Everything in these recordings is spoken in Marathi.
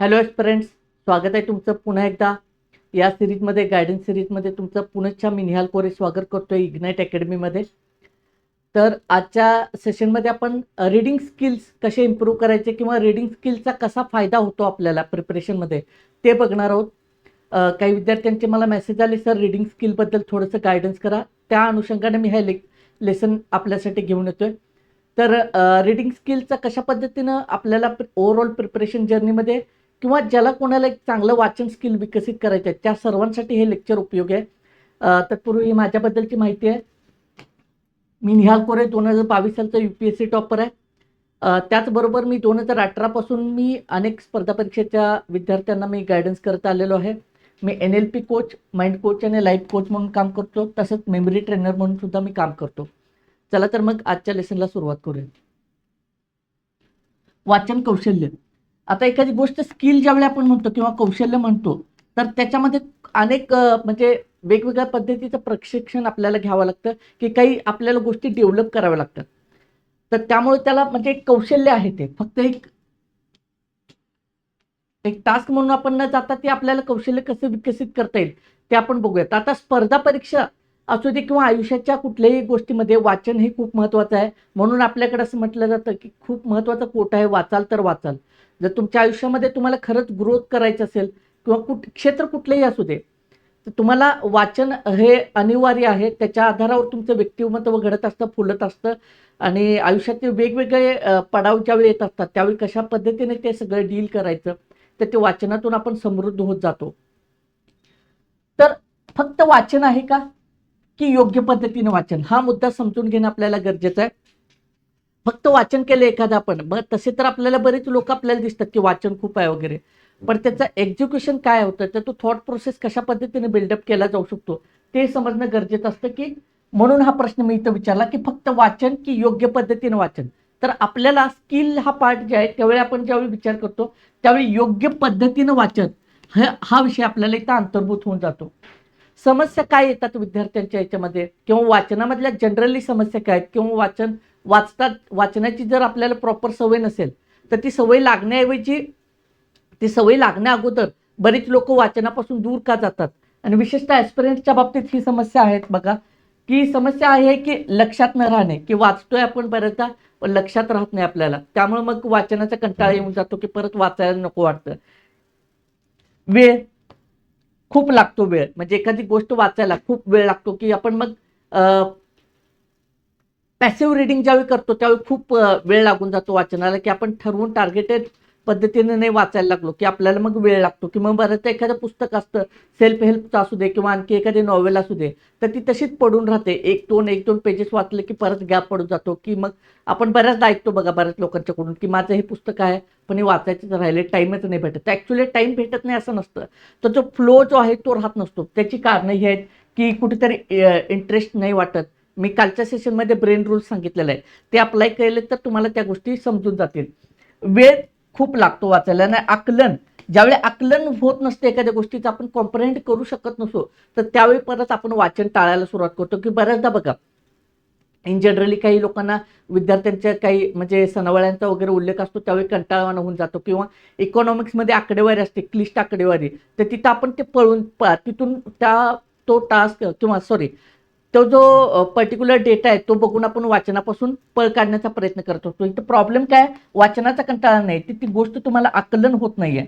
हॅलो फ्रेंड्स, स्वागत आहे तुमचं पुन्हा एकदा या सिरीजमध्ये, गायडन्स सिरीजमध्ये तुमचं पुनश्च मी निहाल कोरे स्वागत करतोय इग्नाइट अकॅडमीमध्ये. तर आजच्या सेशनमध्ये आपण रीडिंग स्किल्स कसे इम्प्रूव्ह करायचे किंवा रीडिंग स्किलचा कसा फायदा होतो आपल्याला प्रिपरेशनमध्ये ते बघणार आहोत. काही विद्यार्थ्यांचे मला मेसेज आले, सर रीडिंग स्किलबद्दल थोडंसं गायडन्स करा. त्या अनुषंगाने मी हे लेसन आपल्यासाठी घेऊन येतोय. तर रीडिंग स्किलचा कशा पद्धतीनं आपल्याला ओव्हरऑल प्रिपरेशन जर्नीमध्ये किंवा ज्याला कोणाला एक चांगलं वाचन स्किल विकसित करायचं आहे त्या सर्वांसाठी हे लेक्चर उपयोगी आहे. तत्पूर्वी माझ्याबद्दलची माहिती आहे. मी निहाल कोरे 2022 सालचा UPSC टॉपर आहे. त्याचबरोबर मी 2018 पासून मी अनेक स्पर्धा परीक्षेच्या विद्यार्थ्यांना मी गायडन्स करत आलेलो आहे. मी NLP कोच, माइंड कोच आणि लाईफ कोच म्हणून काम करतो, तसंच मेमरी ट्रेनर म्हणून सुद्धा मी काम करतो. चला तर मग आजच्या लेसनला सुरुवात करूया. वाचन कौशल्य. आता एखादी गोष्ट स्किल ज्यावेळी आपण म्हणतो किंवा कौशल्य म्हणतो, तर त्याच्यामध्ये अनेक म्हणजे वेगवेगळ्या पद्धतीचं प्रशिक्षण आपल्याला घ्यावं लागतं, की काही आपल्याला गोष्टी डेव्हलप कराव्या लागतात. तर त्यामुळे त्याला म्हणजे एक कौशल्य आहे, ते फक्त एक एक टास्क म्हणून आपण न जाता ते आपल्याला कौशल्य कसं विकसित करता येईल ते आपण बघूयात. आता स्पर्धा परीक्षा असू दे किंवा आयुष्याच्या कुठल्याही गोष्टीमध्ये वाचन हे खूप महत्त्वाचं आहे. म्हणून आपल्याकडे असं म्हटलं जातं की खूप महत्त्वाचा कोट आहे, वाचाल तर वाचाल. जर तुमच्या आयुष्यामध्ये तुम्हाला खरंच ग्रोथ करायचं असेल किंवा क्षेत्र कुठलेही असू दे, तर तुम्हाला वाचन हे अनिवार्य आहे. त्याच्या आधारावर तुमचं व्यक्तिमत्व घडत असतं, फुलत असतं आणि आयुष्यातील वेगवेगळे पडाव ज्यावेळी येत असतात त्यावेळी कशा पद्धतीने ते सगळं डील करायचं, तर ते वाचनातून आपण समृद्ध होत जातो. तर फक्त वाचन आहे का, की योग्य पद्धतीने वाचन, हा मुद्दा समजून घेणं आपल्याला गरजेचं आहे. फक्त वाचन केलं एखादं आपण, मग तसे तर आपल्याला बरेच लोक आपल्याला दिसतात की वाचन खूप आहे वगैरे, पण त्याचं एक्झिक्युशन काय होतं, तर तो थॉट प्रोसेस कशा पद्धतीने बिल्डअप केला जाऊ शकतो ते समजणं गरजेचं असतं. की म्हणून हा प्रश्न मी इथं विचारला की फक्त वाचन की योग्य पद्धतीने वाचन. तर आपल्याला स्किल हा पार्ट जे आहे त्यावेळी आपण ज्यावेळी विचार करतो त्यावेळी योग्य पद्धतीनं वाचन हा विषय आपल्याला इथं अंतर्भूत होऊन जातो. समस्या काय येतात विद्यार्थ्यांच्या याच्यामध्ये किंवा वाचनामधल्या जनरली समस्या काय आहेत, किंवा वाचनाची जर आपल्याला प्रॉपर सवय नसेल तर ती सवय लागण्याऐवजी ती सवय लागण्या अगोदर बरीच लोक वाचनापासून दूर का जातात. आणि विशेषतः ॲस्पिरंट्सच्या बाबतीत ही समस्या आहे बघा. की समस्या आहे की लक्षात न राहणे, की वाचतोय आपण बऱ्याचदा पण लक्षात राहत नाही आपल्याला, त्यामुळे मग वाचनाचा कंटाळा येऊन जातो की परत वाचायला नको वाटतं. वेळ खूप लागतो, वेळ म्हणजे एखादी गोष्ट वाचायला खूप वेळ लागतो, की आपण मग पॅसिव्ह रिडिंग ज्यावेळी करतो त्यावेळी खूप वेळ लागून जातो वाचनाला, की आपण ठरवून टार्गेटेड पद्धतीने नाही वाचायला लागलो की आपल्याला मग वेळ लागतो. की मग बरंच एखादं पुस्तक असतं, सेल्फ हेल्पचं असू दे किंवा आणखी एखादी नॉवेल असू दे, तर ती तशीच पडून राहते. एक दोन पेजेस वाचले की परत गॅप पडून जातो. की मग आपण बऱ्याचदा ऐकतो बघा बऱ्याच लोकांच्याकडून की माझं हे पुस्तक आहे पण हे वाचायचंच राहिले, टाईमच नाही भेटत. ॲक्च्युली टाईम भेटत नाही असं नसतं, तर जो फ्लो जो आहे तो राहत नसतो. त्याची कारणं ही आहेत की कुठेतरी इंटरेस्ट नाही वाटत. मी कालच्या सेशनमध्ये ब्रेन रूल्स सांगितलेलं आहे, ते अप्लाय केले तर तुम्हाला त्या गोष्टी समजून जातील. वेळ खूप लागतो वाचायला आणि आकलन, ज्यावेळी आकलन होत नसते एखाद्या गोष्टीचं, आपण कॉम्प्रिहेंड करू शकत नसतो, तर त्यावेळी परत आपण वाचन टाळायला सुरुवात करतो. की बऱ्याचदा बघा इन जनरली काही लोकांना विद्यार्थ्यांच्या काही म्हणजे सणावळ्यांचा वगैरे उल्लेख असतो त्यावेळी कंटाळवाणा होऊन जातो, किंवा इकॉनॉमिक्समध्ये आकडेवारी असते, क्लिष्ट आकडेवारी, तर तिथं आपण ते तिथून तो टास्क किंवा सॉरी तो जो पर्टिक्युलर डेटा आहे तो बघून आपण वाचनापासून पळ काढण्याचा प्रयत्न करत असतो. इथं प्रॉब्लेम काय, वाचनाचा कंटाळा नाही, ती गोष्ट तुम्हाला आकलन होत नाहीये.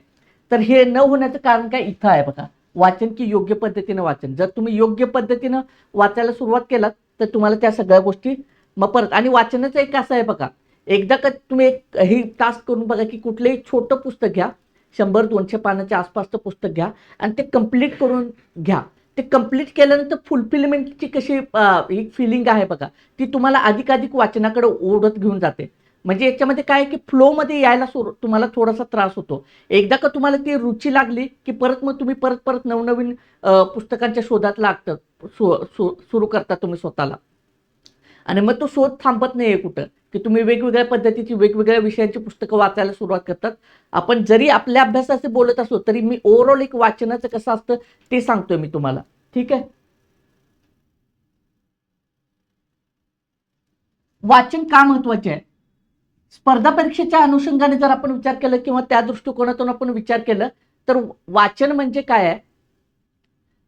तर हे न होण्याचं कारण काय इथं आहे बघा. वाचन की योग्य पद्धतीनं वाचन, जर तुम्ही योग्य पद्धतीनं वाचायला सुरुवात केलात तर तुम्हाला त्या सगळ्या गोष्टी मग परत. आणि वाचनाचं एक असं आहे बघा, एकदा का तुम्ही एक ही टास्क करून बघा की कुठलंही छोटं पुस्तक घ्या, 100-200 पानाच्या आसपासचं पुस्तक घ्या आणि ते कंप्लीट करून घ्या. ते कंप्लीट केल्यानंतर फुलफिलमेंटची कशी एक फिलिंग आहे बघा, ती तुम्हाला अधिकाधिक वाचनाकडे ओढत घेऊन जाते. म्हणजे याच्यामध्ये काय की फ्लोमध्ये यायला तुम्हाला थोडासा त्रास होतो. एकदा का तुम्हाला ती रुची लागली की परत मग तुम्ही परत परत नवनवीन पुस्तकांच्या शोधात लागतं, सुरू करता तुम्ही स्वतःला. आणि मग तो शोध थांबत नाहीये कुठं, की तुम्ही वेगवेगळ्या पद्धतीची वेगवेगळ्या विषयांची पुस्तकं वाचायला सुरुवात करतात. आपण जरी आपल्या अभ्यासाचे बोलत असलो तरी मी ओव्हरऑल एक वाचनाचं कसं असतं ते सांगतोय मी तुम्हाला. ठीक आहे. वाचन का महत्वाचे आहे, स्पर्धा परीक्षेच्या अनुषंगाने जर आपण विचार केला किंवा त्या दृष्टिकोनातून आपण विचार केलं तर वाचन म्हणजे काय आहे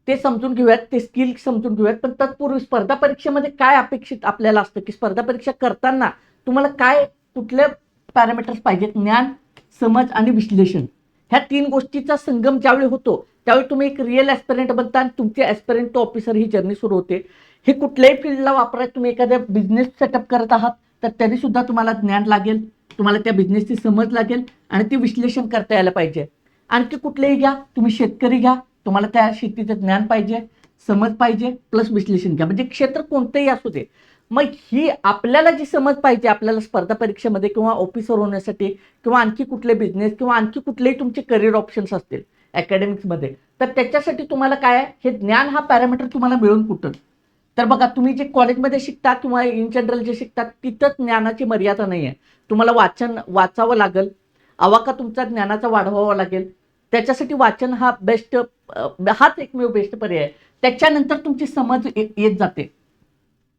ते समजून घेऊयात, ते स्किल समजून घेऊयात. पण तत्पूर्वी स्पर्धा परीक्षेमध्ये काय अपेक्षित आपल्याला असतं की स्पर्धा परीक्षा करताना तुम्हाला काय कुठले पॅरामीटर्स पाहिजेत? ज्ञान, समज आणि विश्लेषण. ह्या 3 गोष्टीचा संगम ज्यावेळी होतो त्यावेळी तुम्ही एक रिअल ॲस्पिरंट बनता आणि तुमची ॲस्पिरंट टू ऑफिसर ही जर्नी सुरू होते. हे कुठल्याही फील्डला वापरायचं. तुम्ही एखाद्या बिझनेस सेटअप करत आहात तर तरी सुद्धा तुम्हाला ज्ञान लागेल, तुम्हाला त्या बिझनेसची समज लागेल आणि ती विश्लेषण करता यायला पाहिजे. आणखी कुठलेही घ्या, तुम्ही शेतकरी घ्या, तुम्हाला त्या शेतीचं ज्ञान पाहिजे, समज पाहिजे प्लस विश्लेषण घ्या. म्हणजे क्षेत्र कोणतेही असू दे. मग ही आपल्याला जी समज पाहिजे आपल्याला स्पर्धा परीक्षेमध्ये किंवा ऑफिसर होण्यासाठी किंवा आणखी कुठले बिझनेस किंवा आणखी कुठलेही तुमचे करिअर ऑप्शन्स असतील अकॅडमिक्समध्ये, तर त्याच्यासाठी तुम्हाला काय आहे, हे ज्ञान हा पॅरामीटर तुम्हाला मिळून कुठं? तर बघा, तुम्ही जे कॉलेजमध्ये शिकता किंवा इन जनरल जे शिकतात तिथं ज्ञानाची मर्यादा नाही आहे. तुम्हाला वाचावं लागेल, आवाका तुमचा ज्ञानाचा वाढवावा लागेल. त्याच्यासाठी वाचन हा बेस्ट, हाच एकमेव बेस्ट पर्याय आहे. त्याच्यानंतर तुमची समज येत जाते.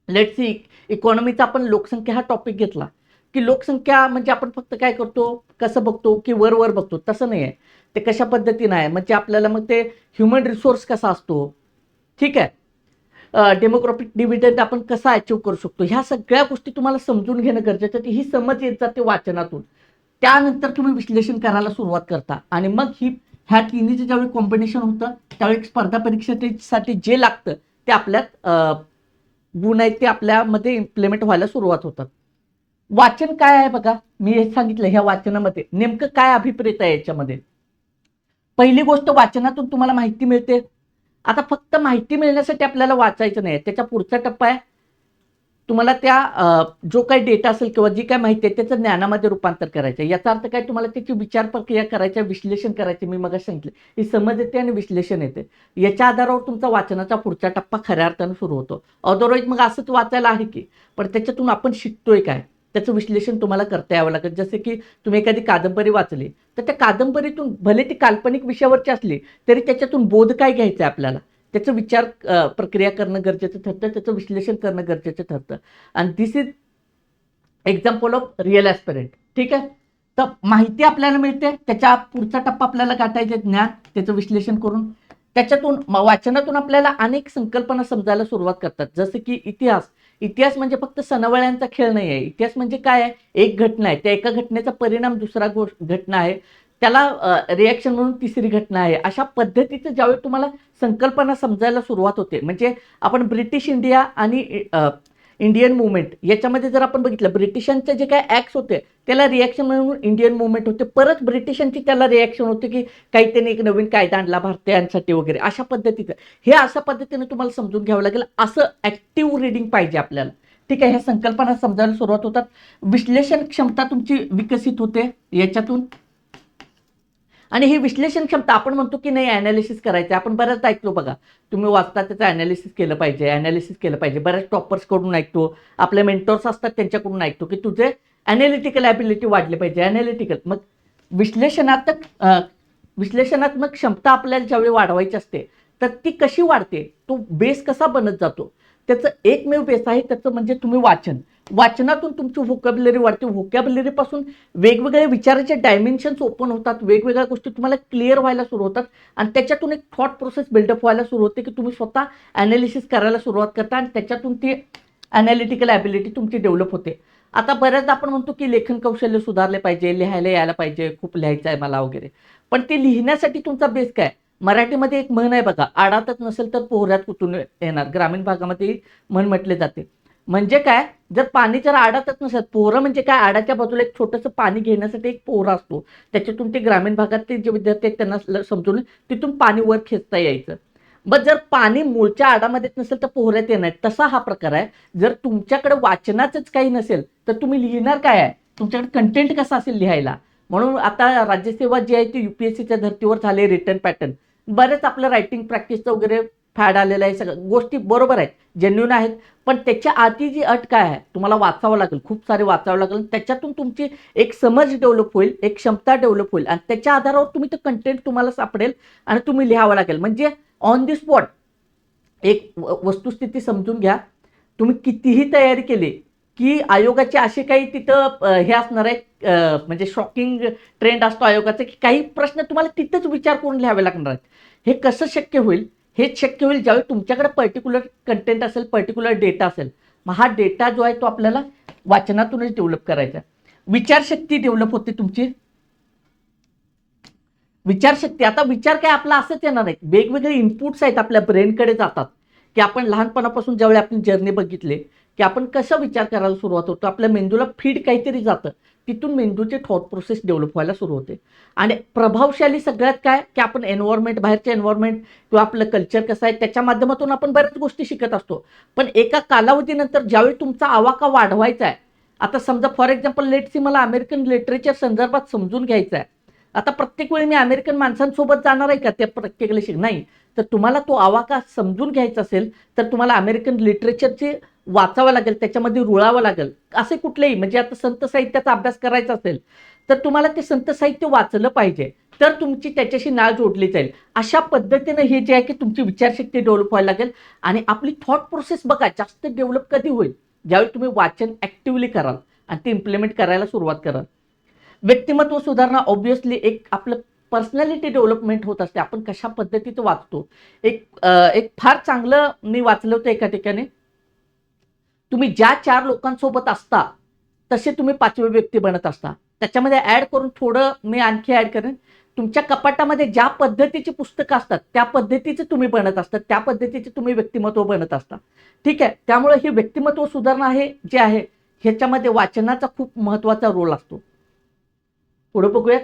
लेट्स सी, इकॉनॉमीचा आपण लोकसंख्या हा टॉपिक घेतला की लोकसंख्या म्हणजे आपण फक्त काय करतो, कसं बघतो की वर बघतो, तसं नाही आहे. ते कशा पद्धतीनं आहे म्हणजे आपल्याला मग ते ह्युमन रिसोर्स कसा असतो, ठीक आहे, डेमोग्राफिक डिव्हिडंड आपण कसा अचीव्ह करू शकतो, ह्या सगळ्या गोष्टी तुम्हाला समजून घेणं गरजेचं आहे. ही समज येत जाते वाचनातून. त्यानंतर तुम्ही विश्लेषण करायला सुरुवात करता आणि मग ह्या तिन्हीचं ज्यावेळी कॉम्बिनेशन होतं त्यावेळी स्पर्धा परीक्षेसाठी जे लागतं ते आपल्यात गुण आहेत ते आपल्यामध्ये इम्प्लिमेंट व्हायला सुरुवात होतात. वाचन काय आहे बघा, मी हे सांगितलं. ह्या वाचनामध्ये नेमकं काय अभिप्रेत आहे याच्यामध्ये? पहिली गोष्ट, वाचनातून तुम्हाला माहिती मिळते. आता फक्त माहिती मिळण्यासाठी आपल्याला वाचायचं नाही, त्याच्या पुढचा टप्पा आहे तुम्हाला त्या जो काही डेटा असेल किंवा जी काय माहिती आहे त्याचं ज्ञानामध्ये रूपांतर करायचं. याचा अर्थ काय, तुम्हाला त्याची विचार प्रक्रिया करायची, विश्लेषण करायचे. मी मग सांगितलं ही समज येते आणि विश्लेषण येते. याच्या आधारावर तुमचा वाचनाचा पुढचा टप्पा खऱ्या अर्थानं सुरू होतो. अदरवाईज मग असंच वाचायला आहे की, पण त्याच्यातून आपण शिकतोय काय त्याचं विश्लेषण तुम्हाला करता यावं लागेल. जसे की तुम्ही एखादी कादंबरी वाचली तर त्या कादंबरीतून भले ती काल्पनिक विषयावरची असली तरी त्याच्यातून बोध काय घ्यायचा आहे आपल्याला, त्याचं विचार प्रक्रिया करणं गरजेचं ठरतं, त्याचं विश्लेषण करणं गरजेचं ठरतं. आणि this is example of real aspirant. ठीक आहे, तर माहिती आपल्याला मिळते, त्याच्या पुढचा टप्पा आपल्याला गाठायचे ज्ञान, त्याचं विश्लेषण करून त्याच्यातून वाचनातून आपल्याला अनेक संकल्पना समजायला सुरुवात करतात. जसं की इतिहास म्हणजे फक्त सणावळ्यांचा खेळ नाही आहे. इतिहास म्हणजे काय आहे, एक घटना आहे, त्या एका घटनेचा परिणाम दुसरा घटना आहे, त्याला रिॲक्शन म्हणून तिसरी घटना आहे. अशा पद्धतीचं ज्यावेळी तुम्हाला संकल्पना समजायला सुरुवात होते, म्हणजे आपण ब्रिटिश इंडिया आणि इंडियन मुवमेंट याच्यामध्ये जर आपण बघितलं, ब्रिटिशांचे जे काय ॲक्ट्स होते त्याला रिॲक्शन म्हणून इंडियन मुवमेंट होते, परत ब्रिटिशांची त्याला रिॲक्शन होते की काही त्यांनी एक नवीन कायदा आणला भारतीयांसाठी वगैरे. अशा पद्धतीचं हे अशा पद्धतीने तुम्हाला समजून घ्यावं लागेल. असं ॲक्टिव्ह रिडिंग पाहिजे आपल्याला. ठीक आहे, ह्या संकल्पना समजायला सुरुवात होतात. विश्लेषण क्षमता तुमची विकसित होते याच्यातून. आणि ही विश्लेषण क्षमता आपण म्हणतो की नाही ॲनालिसिस करायचं, आपण बऱ्याच ऐकतो बघा, तुम्ही वाचता त्याचं ॲनालिसिस केलं पाहिजे. बऱ्याच टॉपर्सकडून ऐकतो, आपले मेंटॉर्स असतात त्यांच्याकडून ऐकतो की तुझे ॲनालिटिकल ॲबिलिटी वाढली पाहिजे. मग विश्लेषणात्मक क्षमता आपल्याला ज्यावेळी वाढवायची असते तर ती कशी वाढते, तो बेस कसा बनत जातो, त्याचं एकमेव बेस आहे त्याचं म्हणजे तुम्ही वाचनातून तुमची व्होकॅब्युलरी वाढते. व्होकॅब्युलरीपासून वेगवेगळे विचाराचे डायमेन्शन्स ओपन होतात, वेगवेगळ्या गोष्टी तुम्हाला क्लिअर व्हायला सुरू होतात आणि त्याच्यातून एक थॉट प्रोसेस बिल्डअप व्हायला सुरू होते की तुम्ही स्वतः ॲनालिसिस करायला सुरुवात करता आणि त्याच्यातून ती ॲनालिटिकल ॲबिलिटी तुमची डेव्हलप होते. आता बऱ्याचदा आपण म्हणतो की लेखन कौशल्य सुधारले पाहिजे, लिहायला यायला पाहिजे, खूप लिहायचं आहे मला वगैरे. पण ते लिहिण्यासाठी तुमचा बेस काय? मराठीमध्ये एक म्हण आहे बघा, आडातच नसेल तर पोहऱ्यात कुठून येणार. ग्रामीण भागामध्ये म्हण म्हटले जाते. म्हणजे काय, जर आडातच नसेल, पोहरं म्हणजे काय, आडाच्या बाजूला एक छोटंसं पाणी घेण्यासाठी एक पोहरा असतो, त्याच्यातून ते ग्रामीण भागातले जे विद्यार्थी आहेत त्यांना समजून तिथून पाणी वर खेचता यायचं. मग जर पाणी मूळच्या आडामध्येच नसेल तर पोहऱ्यात येणार, तसा हा प्रकार आहे. जर तुमच्याकडे वाचनाचंच काही नसेल तर तुम्ही लिहिणार काय आहे, तुमच्याकडे कंटेंट कसा असेल लिहायला. म्हणून आता राज्यसेवा जी आहे ती UPSCच्या धर्तीवर झाले, रिटर्न पॅटर्न, बरेच आपलं रायटिंग प्रॅक्टिसचं वगैरे फॅड आलेलं आहे. सगळ्या गोष्टी बरोबर आहेत, जेन्युन आहेत, पण त्याच्या आधी जी अट काय आहे, तुम्हाला वाचावं लागेल, खूप सारे वाचावं लागेल. त्याच्यातून तुमची एक समज डेव्हलप होईल, एक क्षमता डेव्हलप होईल आणि त्याच्या आधारावर तुम्ही ते कंटेंट तुम्हाला सापडेल आणि तुम्ही लिहावं लागेल. म्हणजे ऑन दी स्पॉट एक वस्तुस्थिती समजून घ्या. तुम्ही कितीही तयारी केली की आयोगाचे असे काही तिथं हे असणार आहे, म्हणजे शॉकिंग ट्रेंड असतो आयोगाचा, की काही प्रश्न तुम्हाला तिथंच विचार करून लिहावे लागणार आहेत. हे कसं शक्य होईल? हेच शक्य होईल ज्यावेळी तुमच्याकडे पर्टिक्युलर कंटेंट असेल, पर्टिक्युलर डेटा असेल. मग हा डेटा जो आहे तो आपल्याला वाचनातूनच डेव्हलप करायचा. विचारशक्ती डेव्हलप होते तुमची. विचारशक्ती, आता विचार काय आपला असंच येणार नाही, वेगवेगळे इनपुट्स आहेत आपल्या ब्रेनकडे जातात, की आपण लहानपणापासून ज्यावेळी आपली जर्नी बघितले की आपण कसं विचार करायला सुरुवात होतो, आपल्या मेंदूला फीड काहीतरी जातं, तिथून मेंदूची थॉट प्रोसेस डेव्हलप व्हायला सुरू होते. आणि प्रभावशाली सगळ्यात काय की आपण एन्व्हायरमेंट, बाहेरचे एन्व्हायरमेंट किंवा आपलं कल्चर कसं आहे त्याच्या माध्यमातून आपण बऱ्याच गोष्टी शिकत असतो. पण एका कालावधीनंतर ज्यावेळी तुमचा आवाका वाढवायचा आहे, आता समजा फॉर एक्झाम्पल लेट्स सी मला अमेरिकन लिटरेचर संदर्भात समजून घ्यायचं आहे. आता प्रत्येक वेळी मी अमेरिकन माणसांसोबत जाणार आहे का ते प्रत्येकाला शिक नाही. तर तुम्हाला तो आवाका समजून घ्यायचा असेल तर तुम्हाला अमेरिकन लिटरेचरचे वाचावं लागेल, त्याच्यामध्ये रुळावं लागेल. असे कुठलेही म्हणजे आता संत साहित्याचा अभ्यास करायचा असेल तर तुम्हाला ते संत साहित्य वाचलं पाहिजे, तर तुमची त्याच्याशी नाळ जोडली जाईल. अशा पद्धतीनं हे जे आहे की तुमची विचारशक्ती डेव्हलप व्हायला लागेल. आणि आपली थॉट प्रोसेस बघा जास्त डेव्हलप कधी होईल, ज्यावेळी तुम्ही वाचन ऍक्टिव्हली कराल आणि ते इम्प्लिमेंट करायला सुरुवात कराल. व्यक्तिमत्व सुधारणा ऑब्व्हियसली एक आपलं पर्सनॅलिटी डेव्हलपमेंट होत असते. आपण कशा पद्धतीत वाचतो. एक फार चांगलं मी वाचलं होतं एका ठिकाणी, तुम्ही ज्या 4 लोकांसोबत असता तसे तुम्ही 5वी व्यक्ती बनत असता. त्याच्यामध्ये ऍड करून थोडं मी आणखी ऍड करेन, तुमच्या कपाटामध्ये ज्या पद्धतीची पुस्तकं असतात त्या पद्धतीचे तुम्ही बनत असतात, त्या पद्धतीचे तुम्ही व्यक्तिमत्व बनत असता. ठीक आहे. त्यामुळे हे व्यक्तिमत्व सुधारणा हे जे आहे ह्याच्यामध्ये वाचनाचा खूप महत्वाचा रोल असतो. पुढे बघूयात.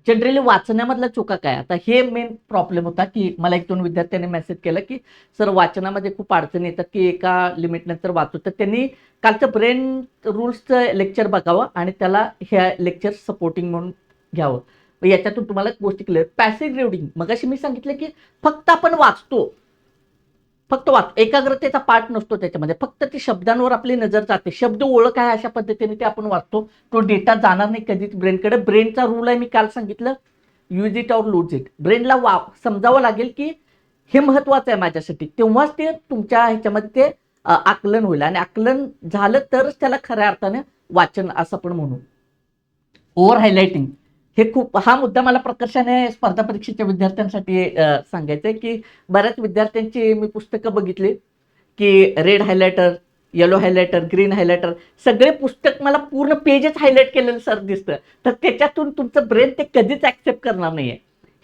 जनरली वाचण्यामधल्या चुका काय, आता हे मेन प्रॉब्लेम होता की मला 1-2 विद्यार्थ्यांनी मेसेज केलं की सर वाचनामध्ये खूप अडचणी येतात की एका लिमिट नंतर वाचतो. तर त्यांनी कालचं ब्रेन रूल्सचं लेक्चर बघावं आणि त्याला ह्या लेक्चर सपोर्टिंग म्हणून घ्यावं. याच्यातून तुम्हाला गोष्टी क्लिअर. पॅसिव्ह रिडिंग मगाशी मी सांगितलं की फक्त आपण वाचतो, फक्त एकाग्रतेचा पार्ट नसतो त्याच्यामध्ये, फक्त ते शब्दांवर आपली नजर जाते, शब्द ओळख आहे अशा पद्धतीने ते आपण वाचतो. तो डेटा जाणार नाही कधीच ब्रेनकडे. ब्रेनचा रूल आहे मी काल सांगितलं, use it or lose it. ब्रेनला समजावं लागेल की हे महत्वाचं आहे माझ्यासाठी, तेव्हाच ते तुमच्या ह्याच्यामध्ये ते आकलन होईल. आणि आकलन झालं तरच त्याला खऱ्या अर्थाने वाचन असं आपण म्हणू. ओव्हर हायलाइटिंग हे खूप, हा मुद्दा मला प्रकर्षाने स्पर्धा परीक्षेच्या विद्यार्थ्यांसाठी सांगायचं आहे की बऱ्याच विद्यार्थ्यांची मी पुस्तकं बघितली की red highlighter, yellow highlighter, green highlighter, सगळे पुस्तक मला पूर्ण पेजच हायलाइट केलेलं सर दिसतं. तर त्याच्यातून तुमचं ब्रेन ते कधीच ऍक्सेप्ट करणार नाहीये.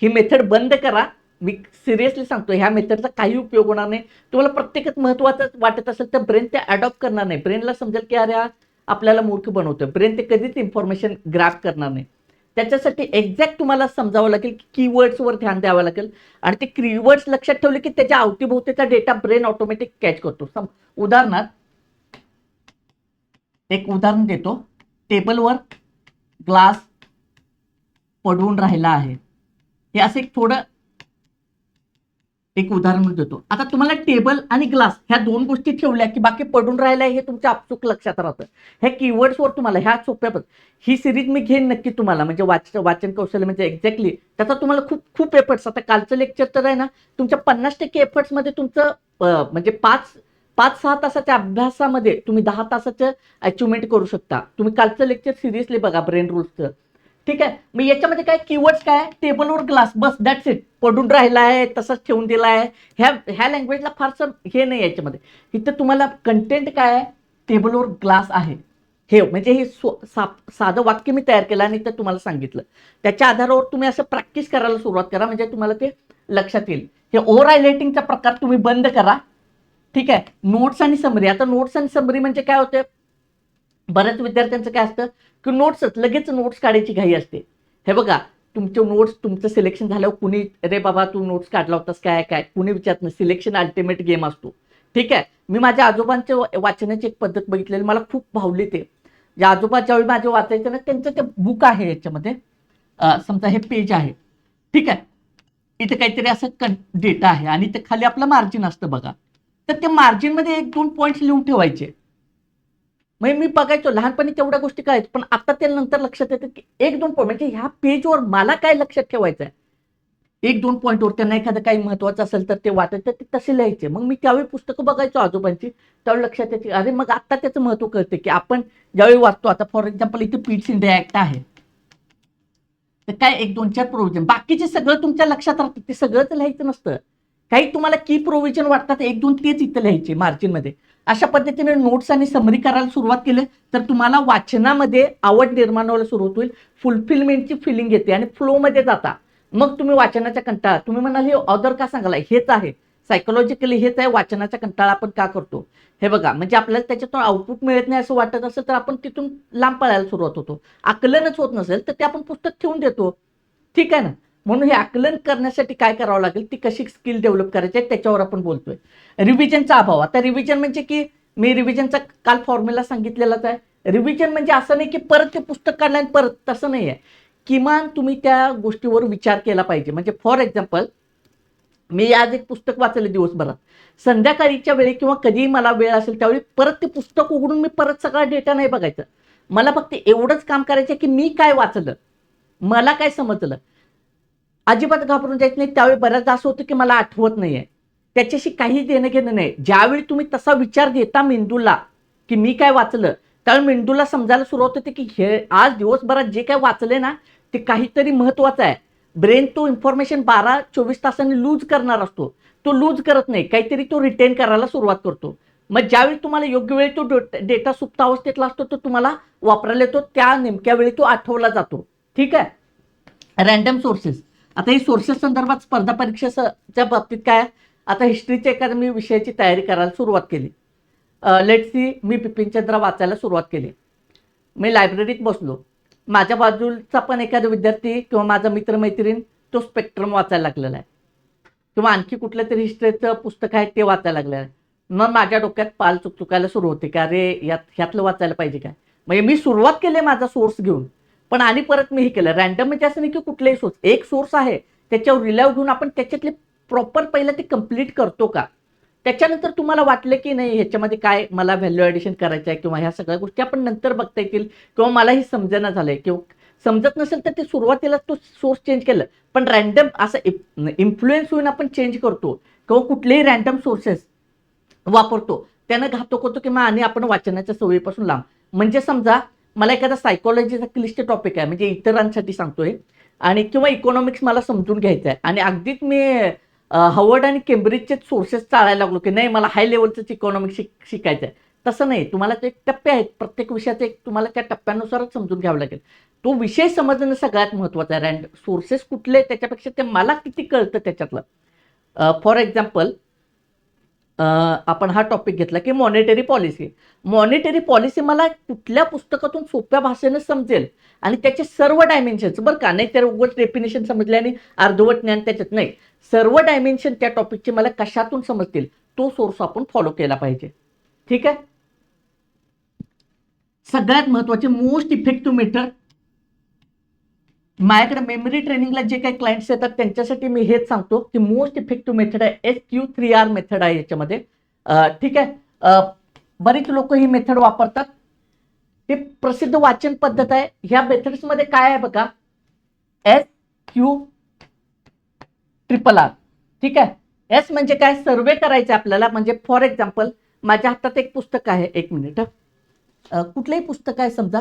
ही मेथड बंद करा. मी सिरियसली सांगतो, ह्या मेथडचा काही उपयोग होणार नाही. तुम्हाला प्रत्येकच महत्वाचं वाटत असेल तर ब्रेन ते अडॉप्ट करणार नाही. ब्रेनला समजेल की अरे आपल्याला मूर्ख बनवतोय. ब्रेन ते कधीच इन्फॉर्मेशन ग्रॅब करणार नाही. त्याच्यासाठी एक्झॅक्ट तुम्हाला समजावं लागेल की कीवर्ड्सवर ध्यान द्यावं लागेल. आणि ते कीवर्ड्स लक्षात ठेवले की त्याच्या अवतीभोवतीचा डेटा ब्रेन ऑटोमॅटिक कॅच करतो. उदाहरणार्थ एक उदाहरण देतो. टेबलवर ग्लास पडून राहिला आहे, हे असं एक उदाहरण देतो. आता तुम्हाला टेबल आणि ग्लास ह्या 2 गोष्टी ठेवल्या की बाकी पडून राहिलाय हे तुमच्या आपसूक लक्षात राहतं. ह्या कीवर्ड्सवर तुम्हाला ह्या सोप्या ही सिरीज मी घेईन नक्की तुम्हाला, म्हणजे वाचन कौशल्य म्हणजे एक्झॅक्टली त्याचा तुम्हाला खूप खूप एफर्ट्स. आता कालचं लेक्चर तर आहे ना, तुमच्या 50% एफर्ट्समध्ये तुमचं म्हणजे 5-6 तासाच्या अभ्यासामध्ये तुम्ही 10 तासाचं अचिव्हमेंट करू शकता. तुम्ही कालचं लेक्चर सिरियसली बघा ब्रेन रूल्सचं. ठीक आहे. मग याच्यामध्ये काय कीवर्ड्स काय, टेबलवर ग्लास, बस दॅट्स इट. पडून राहिला आहे तसंच ठेवून दिला आहे. ह्या लँग्वेजला फारसं हे नाही याच्यामध्ये. इथं तुम्हाला कंटेंट काय आहे, टेबलवर ग्लास आहे हे, म्हणजे हे साधं वाक्य मी तयार केलं आणि ते तुम्हाला सांगितलं. त्याच्या आधारावर तुम्ही असं प्रॅक्टिस करायला सुरुवात करा, म्हणजे तुम्हाला ते लक्षात येईल. हे ओव्हर हायलाइटिंगचा प्रकार तुम्ही बंद करा. ठीक आहे. नोट्स आणि समरी. आता नोट्स आणि समरी म्हणजे काय होतं, बऱ्याच विद्यार्थ्यांचं काय असतं की नोट्सच लगेच नोट्स काढायची घाई असते. हे बघा, तुमचे नोट्स तुमचं सिलेक्शन झाल्यावर कुणी अरे बाबा तू नोट्स काढला होतास काय काय कुणी विचारत नाही. सिलेक्शन अल्टिमेट गेम असतो. ठीक आहे. मी माझ्या आजोबांच्या वाचनाची एक पद्धत बघितलेली, मला खूप भावली ते. ज्या आजोबा ज्यावेळी माझे वाचायचे ना, त्यांचं ते बुक आहे याच्यामध्ये, समजा हे पेज आहे. ठीक आहे. इथे काहीतरी असं डेटा आहे आणि ते खाली आपलं मार्जिन असतं बघा. तर ते मार्जिनमध्ये 1-2 पॉईंट्स लिहून ठेवायचे. मग मी बघायचो लहानपणी तेवढ्या गोष्टी करायचं, पण आता ते नंतर लक्षात येतं की 1-2 पॉईंट म्हणजे ह्या पेजवर मला काय लक्षात ठेवायचं आहे. एक दोन पॉईंटवर त्यांना एखादं काही महत्वाचं असेल तर ते वाटत तर ते तसे लिहायचे. मग मी त्यावेळी पुस्तकं बघायचो आजोबांची, त्यावेळी लक्षात यायची अरे मग आता त्याचं महत्व कळते की आपण ज्यावेळी वाचतो. आता फॉर एक्झाम्पल इथे पीट्स इंडिया ऍक्ट आहे, तर काय एक दोन चार प्रोव्हिजन, बाकीचे सगळं तुमच्या लक्षात राहतं, ते सगळंच लिहायचं नसतं. काही तुम्हाला की प्रोव्हिजन वाटतात एक दोन तेच इथं लिहायचे मार्जिनमध्ये. अशा पद्धतीने नोट्स आणि समरी करायला सुरुवात केली तर तुम्हाला वाचनामध्ये आवड निर्माण व्हायला सुरुवात होईल, फुलफिलमेंटची फिलिंग येते आणि फ्लोमध्ये जाता. मग तुम्ही वाचनाचा कंटाळा, तुम्ही म्हणाल हे ऑदर का सांगायला, हेच आहे सायकोलॉजिकली, हेच आहे वाचनाचा कंटाळा आपण का करतो. हे बघा, म्हणजे आपल्याला त्याच्यातून आउटपुट मिळत नाही असं वाटत असेल तर आपण तिथून लांब पळायला सुरुवात होतो. आकलनच होत नसेल तर ते आपण पुस्तक ठेवून देतो. ठीक आहे ना. म्हणून हे आकलन करण्यासाठी काय करावं लागेल, ती कशी स्किल डेव्हलप करायची आहे त्याच्यावर आपण बोलतोय. रिव्हिजनचा अभाव. आता रिव्हिजन म्हणजे की मी रिव्हिजनचा काल फॉर्म्युला सांगितलेलाच आहे. रिव्हिजन म्हणजे असं नाही की परत ते पुस्तक काढलं आणि परत, तसं नाही आहे. किमान तुम्ही त्या गोष्टीवर विचार केला पाहिजे. म्हणजे फॉर एक्झाम्पल मी आज एक पुस्तक वाचलं दिवसभरात, संध्याकाळीच्या वेळी किंवा कधीही मला वेळ असेल त्यावेळी परत ते पुस्तक उघडून मी परत सगळा डेटा नाही बघायचं. मला फक्त एवढंच काम करायचं की मी काय वाचलं, मला काय समजलं. अजिबात घाबरून जायचं नाही. त्यावेळी बऱ्याचदा असं होतं की मला आठवत नाहीये, त्याच्याशी काही देणं घेणं नाही. ज्यावेळी तुम्ही तसा विचार देता मेंदूला की मी काय वाचलं, त्यावेळी मेंदूला समजायला सुरुवात होते की हे आज दिवसभरात जे काय वाचले ना ते काहीतरी महत्वाचं आहे. ब्रेन तो इन्फॉर्मेशन 12-24 तासांनी लूज करणार असतो, तो लूज करत नाही, काहीतरी तो रिटेन करायला सुरुवात करतो. मग ज्यावेळी तुम्हाला योग्य वेळी तो डेटा सुप्त अवस्थेतला असतो तो तुम्हाला वापरायला येतो, त्या नेमक्या वेळी तो आठवला जातो. ठीक आहे. Random sources. आता ही सोर्सेस संदर्भात स्पर्धा परीक्षेच्या बाबतीत काय, आता हिस्ट्रीच्या एखाद्या मी विषयाची तयारी करायला सुरुवात केली. लेट्स सी, मी बिपिनचंद्र वाचायला सुरुवात केली. मी लायब्ररीत बसलो, माझ्या बाजूचा पण एखादा विद्यार्थी किंवा माझा मित्रमैत्रीण तो स्पेक्ट्रम वाचायला लागलेला आहे किंवा आणखी कुठलं तरी हिस्ट्रीचं पुस्तक आहे ते वाचायला लागलेलं आहे. मग माझ्या डोक्यात पाल चुकायला सुरू होते की अरे ह्यातलं वाचायला पाहिजे काय. म्हणजे मी सुरुवात केली माझा सोर्स घेऊन, पण आणि परत मी हे केलं रँडम. म्हणजे असं नाही की कुठलाही सोर्स, एक सोर्स आहे त्याच्यावर रिलाय घेऊन आपण त्याच्यातले प्रॉपर पहिलं ते कंप्लीट करतो का. त्याच्यानंतर तुम्हाला वाटलं की नाही ह्याच्यामध्ये काय मला व्हॅल्यू ॲडिशन करायचं आहे किंवा ह्या सगळ्या गोष्टी आपण नंतर बघता येतील किंवा मलाही समजेना झालंय किंवा समजत नसेल तर ते सुरुवातीला तो सोर्स चेंज केलं. पण रँडम असं इन्फ्लुएन्स होऊन आपण चेंज करतो किंवा कुठलेही रँडम सोर्सेस वापरतो, त्यानं घातक होतो किंवा आणि आपण वाचनाच्या सवयीपासून लांब. म्हणजे समजा मला एखादा सायकोलॉजीचा क्लिष्ट टॉपिक आहे, म्हणजे इतरांसाठी सांगतोय, आणि किंवा इकॉनॉमिक्स मला समजून घ्यायचं आहे आणि अगदीच मी हार्वर्ड आणि केम्ब्रिजचे सोर्सेस चाळायला लागलो की नाही मला हाय लेवलचंच इकॉनॉमिक्स शिकायचं आहे. तसं नाही, तुम्हाला ते एक टप्पे आहेत, प्रत्येक विषयाचे एक तुम्हाला त्या टप्प्यानुसारच समजून घ्यावं लागेल. तो विषय समजणं सगळ्यात महत्त्वाचं आहे. सोर्सेस कुठले त्याच्यापेक्षा ते मला किती कळतं त्याच्यातलं. फॉर एक्झाम्पल आपण हा टॉपिक घेतला की मॉनिटरी पॉलिसी. मॉनिटरी पॉलिसी मला कुठल्या पुस्तकातून सोप्या भाषेने समजेल आणि त्याचे सर्व डायमेन्शन्स, बरं का, नाही तर उगाच डेफिनेशन समजले आणि अर्धवट ज्ञान त्याच्यात नाही, सर्व डायमेन्शन त्या टॉपिकचे मला कशातून समजतील तो सोर्स आपण फॉलो केला पाहिजे. ठीक आहे. सगळ्यात महत्वाचे मोस्ट इफेक्टिव्ह मेथड, माझ्याकडे मेमरी ट्रेनिंगला जे काही क्लायंट्स येतात त्यांच्यासाठी मी हेच सांगतो की मोस्ट इफेक्टिव्ह मेथड आहे SQ3R मेथड आहे याच्यामध्ये. ठीक आहे. बरीच लोक ही मेथड वापरतात, ते प्रसिद्ध वाचन पद्धत आहे. ह्या मेथड्समध्ये काय आहे बघा, SQ3R. ठीक आहे. एस म्हणजे काय, सर्वे करायचं आपल्याला. म्हणजे फॉर एक्झाम्पल माझ्या हातात एक पुस्तक आहे, एक मिनिट, कुठलंही पुस्तक आहे समजा,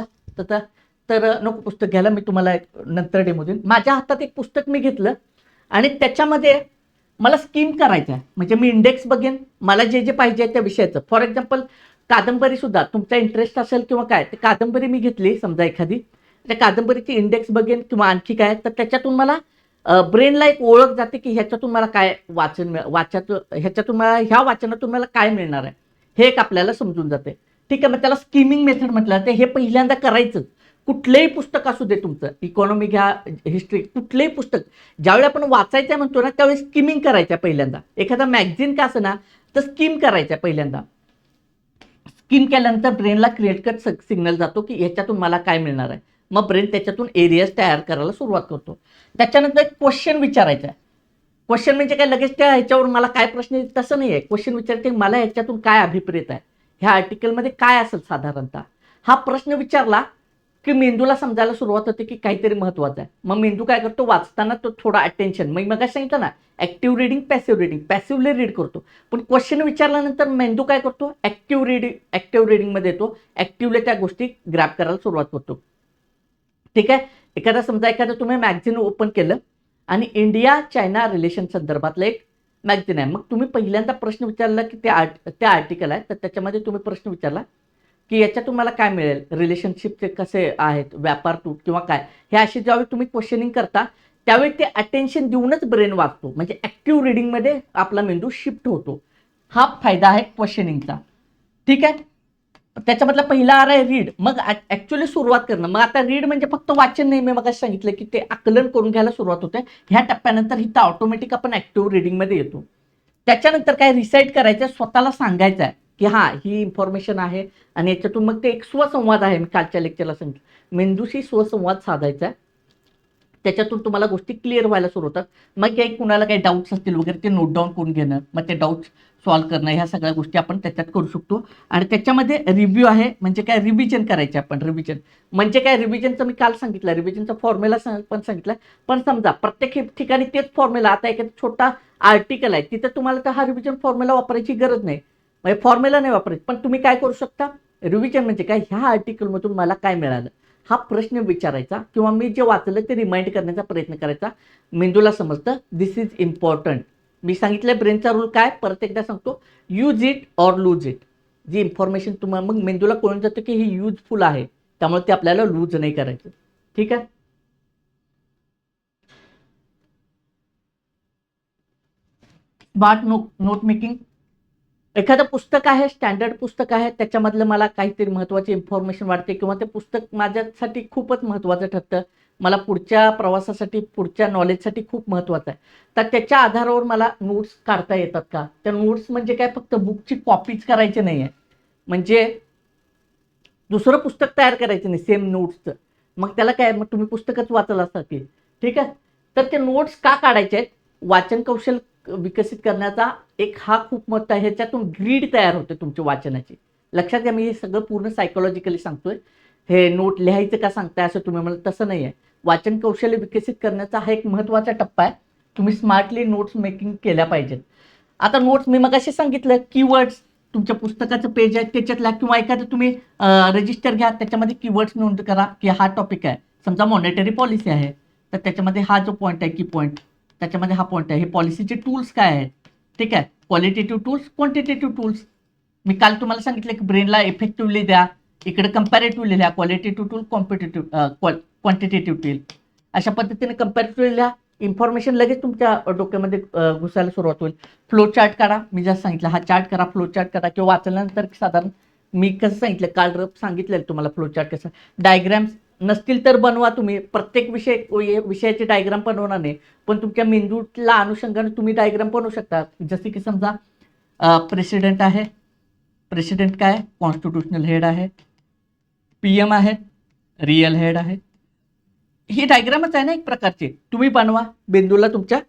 तर नको पुस्तक घ्यायला, मी तुम्हाला नंतर डेमो देईन. माझ्या हातात एक पुस्तक मी घेतलं आणि त्याच्यामध्ये मला स्कीम करायचं आहे. म्हणजे मी इंडेक्स बघेन, मला जे जे पाहिजे आहे त्या विषयाचं. फॉर एक्झाम्पल कादंबरी सुद्धा तुमचा इंटरेस्ट असेल किंवा काय, ते कादंबरी मी घेतली समजा एखादी, त्या कादंबरीची इंडेक्स बघेन किंवा आणखी काय, तर त्याच्यातून मला ब्रेनला एक ओळख जाते की ह्याच्यातून मला काय ह्याच्यातून मला ह्या वाचनातून मला काय मिळणार आहे, हे एक आपल्याला समजून जाते. ठीक आहे. मग त्याला स्कीमिंग मेथड म्हटलं जाते. हे पहिल्यांदा करायचं. कुठलंही पुस्तक असू दे तुमचं, इकॉनॉमी घ्या, हिस्ट्री, कुठलंही पुस्तक ज्यावेळी आपण वाचायचं म्हणतो ना त्यावेळी स्कीमिंग करायचं पहिल्यांदा. एखादा मॅगझिन का असं ना तर स्कीम करायचं पहिल्यांदा. स्कीम केल्यानंतर ब्रेनला क्रिएट कट सिग्नल जातो की ह्याच्यातून मला काय मिळणार आहे. मग ब्रेन त्याच्यातून एरियाज तयार करायला सुरुवात करतो. त्याच्यानंतर एक क्वेश्चन विचारायचा आहे. क्वेश्चन म्हणजे काय लगेच त्या ह्याच्यावर मला काय प्रश्न येईल तसं नाही आहे. क्वेश्चन विचारते मला ह्याच्यातून काय अभिप्रेत आहे, ह्या आर्टिकलमध्ये काय असेल साधारणतः, हा प्रश्न विचारला की मेंदूला समजायला सुरुवात होते की काहीतरी महत्वाचं आहे. मग मेंदू काय करतो, वाचताना तो थोडा अटेन्शन, मग काय सांगितलं ना, active reading, passive reading. Passively read करतो, पण क्वेश्चन विचारल्यानंतर मेंदू काय करतो, ऍक्टिव्ह रिडिंगमध्ये येतो. ऍक्टिव्हली त्या गोष्टी ग्रॅब करायला सुरुवात करतो. ठीक आहे. एखादा तुम्ही मॅगझिन ओपन केलं आणि इंडिया चायना रिलेशन संदर्भातलं एक मॅगझिन आहे. मग तुम्ही पहिल्यांदा प्रश्न विचारला की त्या आर्टिकल आहे, तर त्याच्यामध्ये तुम्ही प्रश्न विचारला की याच्यातून मला काय मिळेल, रिलेशनशिपचे कसे आहेत, व्यापार तूट किंवा काय, हे असे ज्यावेळी तुम्ही क्वेश्चनिंग करता त्यावेळी ते अटेन्शन देऊनच ब्रेन वाचतो, म्हणजे ऍक्टिव्ह रिडिंगमध्ये आपला मेंदू शिफ्ट होतो. हा फायदा आहे क्वेश्चनिंगचा. ठीक आहे. त्याच्यामधला पहिला आर आहे रीड. मग ऍक्च्युअली सुरुवात करणं. मग आता रीड म्हणजे फक्त वाचन नाही, मी मग सांगितलं की ते आकलन करून घ्यायला सुरुवात होते. ह्या टप्प्यानंतर इथं ऑटोमॅटिक आपण ऍक्टिव्ह रिडिंगमध्ये येतो. त्याच्यानंतर काय रिसाईट करायचं, स्वतःला सांगायचं आहे की हा ही इन्फॉर्मेशन आहे, आणि याच्यातून मग ते एक स्वसंवाद आहे. मी कालच्या लेक्चरला सांगितलं, मेंदूशी स्वसंवाद साधायचा आहे. त्याच्यातून तुम्हाला गोष्टी क्लिअर व्हायला सुरू होतात. मग काही कुणाला काही डाऊट्स असतील वगैरे ते नोट डाऊन करून घेणं, मग ते डाऊट्स सॉल्व्ह करणं, ह्या सगळ्या गोष्टी आपण त्याच्यात करू शकतो. आणि त्याच्यामध्ये रिव्ह्यू आहे, म्हणजे काय रिव्हिजन करायचे आपण. रिव्हिजन म्हणजे काय, रिव्हिजनचं मी काल सांगितलं, रिव्हिजनचा फॉर्म्युला पण सांगितलं. पण समजा प्रत्येक ठिकाणी तेच फॉर्म्युला, आता एक छोटा आर्टिकल आहे तिथं तुम्हाला तर हा रिव्हिजन फॉर्म्युला वापरायची गरज नाही, म्हणजे फॉर्म्युला नाही वापरायची. पण तुम्ही काय करू शकता, रिव्हिजन म्हणजे काय, ह्या आर्टिकलमधून मला काय मिळालं हा प्रश्न विचारायचा, किंवा मी जे वाचलं ते रिमाइंड करण्याचा प्रयत्न करायचा. मेंदूला समजतं दिस इज इम्पॉर्टंट. मी सांगितलं ब्रेनचा रूल काय, परत एकदा सांगतो, use it or lose it. जी इन्फॉर्मेशन तुम्हाला, मग मेंदूला कळून जातं की ही युजफुल आहे, त्यामुळे ते आपल्याला लूज नाही करायचं. ठीक आहे. Smart note making. एखादं पुस्तक आहे, स्टँडर्ड पुस्तक आहे, त्याच्यामधलं मला काहीतरी महत्त्वाची इन्फॉर्मेशन वाटते, किंवा ते पुस्तक माझ्यासाठी खूपच महत्त्वाचं ठरतं, मला पुढच्या प्रवासासाठी, पुढच्या नॉलेजसाठी खूप महत्त्वाचं आहे, तर त्याच्या आधारावर मला नोट्स काढता येतात का. त्या नोट्स म्हणजे काय, फक्त बुकची कॉपीज करायची नाही आहे, म्हणजे दुसरं पुस्तक तयार करायचं नाही सेम नोट्सचं. मग त्याला काय, मग तुम्ही पुस्तकच वाचलं असता की. ठीक आहे. तर ते नोट्स का काढायचे आहेत, वाचन कौशल विकसित करण्याचा एक हा खूप मोठा आहे. ह्याच्यातून ग्रीड तयार होते तुमच्या वाचनाची. लक्षात घ्या, मी हे सगळं पूर्ण सायकोलॉजिकली सांगतोय. हे नोट लिहायचं का सांगताय असं तुम्ही मला, तसं नाही आहे. वाचन कौशल्य विकसित करण्याचा हा एक महत्त्वाचा टप्पा आहे. तुम्ही स्मार्टली नोट्स मेकिंग केल्या पाहिजेत. आता नोट्स मी मगाशी सांगितलं, कीवर्ड्स तुमच्या पुस्तकाचं पेज आहे त्याच्यातला, किंवा एखादं तुम्ही रजिस्टर घ्या, त्याच्यामध्ये कीवर्ड्स नोंद करा की हा टॉपिक आहे. समजा मॉनेटरी पॉलिसी आहे, तर त्याच्यामध्ये हा जो पॉईंट आहे की पॉईंट, त्याच्यामध्ये हा पॉईंट आहे, हे पॉलिसीचे टूल्स काय आहेत. ठीक आहे. Qualitative tools, quantitative tools. मी काल तुम्हाला सांगितलं की ब्रेनला इफेक्टिव्हली द्या, इकडे कंपॅरेटिव्हली लिहा, क्वालिटेटिव्ह टूल, क्वांटिटेटिव्ह टूल. अशा पद्धतीने कंपॅरेटिव्हली लिहा, इन्फॉर्मेशन लगेच तुमच्या डोक्यामध्ये घुसायला सुरुवात होईल. फ्लो चार्ट करा, मी जसं सांगितलं हा चार्ट करा, फ्लो चार्ट करा, किंवा वाचल्यानंतर साधारण मी कसं सांगितलं काल सांगितलेलं तुम्हाला फ्लो चार्ट कसं. डायग्राम्स नसतील तर बनवा तुम्ही, प्रत्येक विषयाचे डायग्राम बनवणार नाही, पण तुमच्या मेंदूला अनुषंगाने तुम्ही डायग्राम बनवू शकता. जसे की समजा प्रेसिडेंट आहे, प्रेसिडेंट काय, कॉन्स्टिट्यूशनल हेड आहे, पीएम आहे, रिअल हेड आहे. ही डायग्रामच आहे ना एक प्रकारची, तुम्ही बनवा, मेंदूला तुमच्या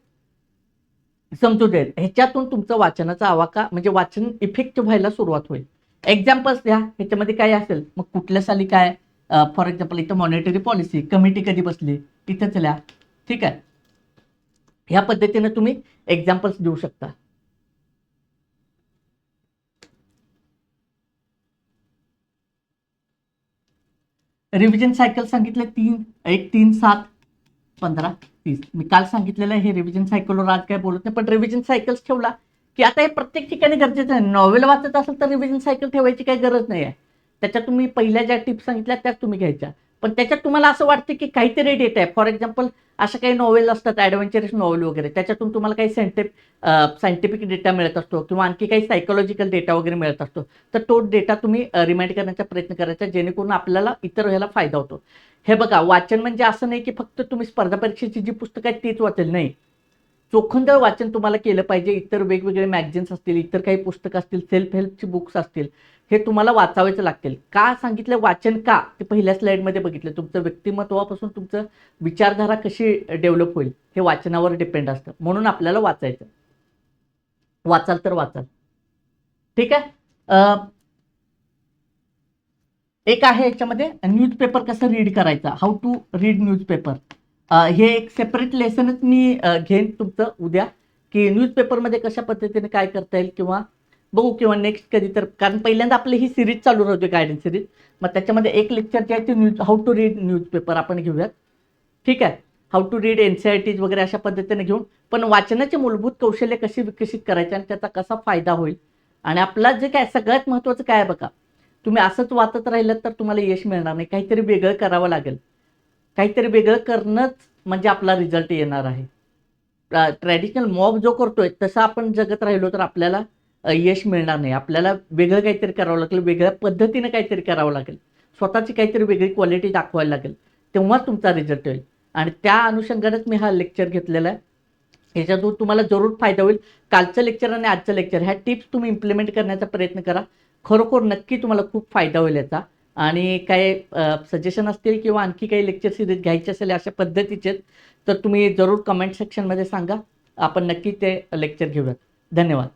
समजू देत. ह्याच्यातून तुमचं वाचनाचा आवाका, म्हणजे वाचन इफेक्टिव्ह व्हायला सुरुवात होईल. एक्झाम्पल्स द्या, ह्याच्यामध्ये काय असेल, मग कुठल्या साली काय, फॉर एक्झाम्पल इथं मॉनिटरी पॉलिसी कमिटी कधी बसली, तिथंच लिहा. ठीक आहे. ह्या पद्धतीने तुम्ही एक्झाम्पल्स देऊ शकता. रिव्हिजन सायकल सांगितलं 3, 1, 3, 7, 15, 30. मी काल सांगितलेलं आहे, हे रिव्हिजन सायकलवर आज काय बोलत नाही, पण रिव्हिजन सायकल्स ठेवला की आता हे प्रत्येक ठिकाणी गरजेचं आहे. नॉवेल वाचत असेल तर रिव्हिजन सायकल ठेवायची काही गरज नाही आहे. त्याच्यात तुम्ही पहिल्या ज्या टिप्स सांगितल्या त्याच तुम्ही घ्यायच्या, पण त्याच्यात तुम्हाला असं वाटतं की काहीतरी डेटा आहे. फॉर एक्झाम्पल अशा काही नॉवेल असतात, ॲडव्हेंचरस नॉवेल वगैरे, त्याच्यातून तुम्हाला काही सायंटिफिक डेटा मिळत असतो, किंवा आणखी काही सायकोलॉजिकल डेटा वगैरे मिळत असतो, तर तो डेटा तुम्ही रिमाइंड करण्याचा प्रयत्न करायचा, जेणेकरून आपल्याला इतर ह्याला फायदा होतो. हे बघा, वाचन म्हणजे असं नाही की फक्त तुम्ही स्पर्धा परीक्षेची जी पुस्तकं आहेत तीच वाचेल, नाही. चोखंदळ वाचन तुम्हाला केलं पाहिजे. इतर वेगवेगळे मॅगझिन्स असतील, इतर काही पुस्तकं असतील, सेल्फ हेल्पची बुक्स असतील, हे तुम्हाला वाचावेच लागतील. का सांगितलं वाचन का, ते पहिल्या स्लाइडमध्ये बघितलं. तुमचं व्यक्तिमत्वापासून तुमचं विचारधारा कशी डेव्हलप होईल हे वाचनावर डिपेंड असतं, म्हणून आपल्याला वाचायचं. वाचाल तर वाचाल. ठीक आहे. एक आहे याच्यामध्ये न्यूजपेपर कसं रीड करायचा, हाऊ टू रीड न्यूजपेपर. हे एक सेपरेट लेसनच मी घेईन तुमचं उद्या, की न्यूजपेपरमध्ये कशा पद्धतीने काय करता येईल किंवा बघू किंवा नेक्स्ट कधी तर, कारण पहिल्यांदा आपली ही सिरीज चालू राहते गायडन्स सिरीज. मग त्याच्यामध्ये एक लेक्चर जे आहे ते हाऊ टू रीड न्यूजपेपर आपण घेऊयात. ठीक आहे, हाऊ टू रीड NCERTs वगैरे अशा पद्धतीने घेऊन, पण वाचनाचे मूलभूत कौशल्य कशी विकसित करायचे आणि त्याचा कसा फायदा होईल. आणि आपला जे काय सगळ्यात महत्त्वाचं काय आहे बघा, तुम्ही असंच वाचत राहिलं तर तुम्हाला यश मिळणार नाही, काहीतरी वेगळं करावं लागेल. काहीतरी वेगळं करणंच म्हणजे आपला रिझल्ट येणार आहे. ट्रॅडिशनल मॉब जो करतोय तसं आपण जगत राहिलो तर आपल्याला यश मिळणार नाही. आपल्याला वेगळं काहीतरी करावं लागेल, वेगळ्या पद्धतीने काहीतरी करावं लागेल, स्वतःची काहीतरी वेगळी क्वालिटी दाखवायला लागेल, तेव्हा तुमचा रिझल्ट होईल. आणि त्या अनुषंगानेच मी हा लेक्चर घेतलेला आहे. ह्याच्यातून तुम्हाला जरूर फायदा होईल. कालचं लेक्चर आणि आजचं लेक्चर ह्या टिप्स तुम्ही इम्प्लिमेंट करण्याचा प्रयत्न करा. खरोखर नक्की तुम्हाला खूप फायदा होईल याचा. आणि काय सजेशन असतील किंवा आणखी काही लेक्चर सिरीज घ्यायची असेल अशा पद्धतीचे, तर तुम्ही जरूर कमेंट सेक्शनमध्ये सांगा. आपण नक्की ते लेक्चर घेऊयात. धन्यवाद.